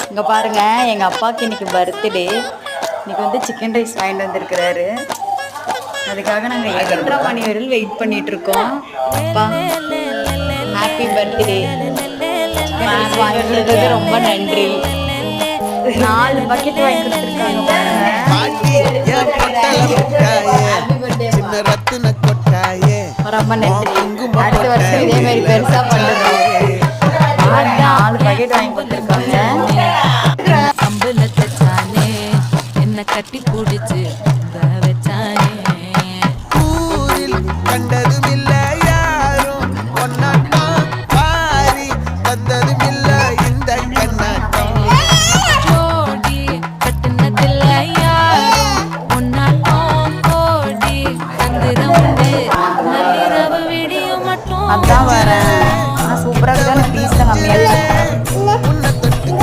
இங்கே பாருங்க, எங்கள் அப்பாவுக்கு இன்னைக்கு பர்த்டே. இன்னைக்கு வந்து சிக்கன் ரைஸ் வாங்கிட்டு வந்திருக்கிறாரு. அதுக்காக நாங்கள் 8:30 மணி வரையில் வெயிட் பண்ணிட்டு இருக்கோம். அப்பா ஹாப்பி பர்த்டே. சிக்கன் ரைஸ் வாங்கிட்டு ரொம்ப நன்றி. 4 பக்கெட் வாங்கி கொடுத்துருக்காங்க பாருங்க. ரொம்ப நன்றி. அடுத்த வருஷம் இதே மாதிரி பெருசா பண்ணுறோம். 4 பக்கெட் வாங்கி கொடுத்துருக்காங்க.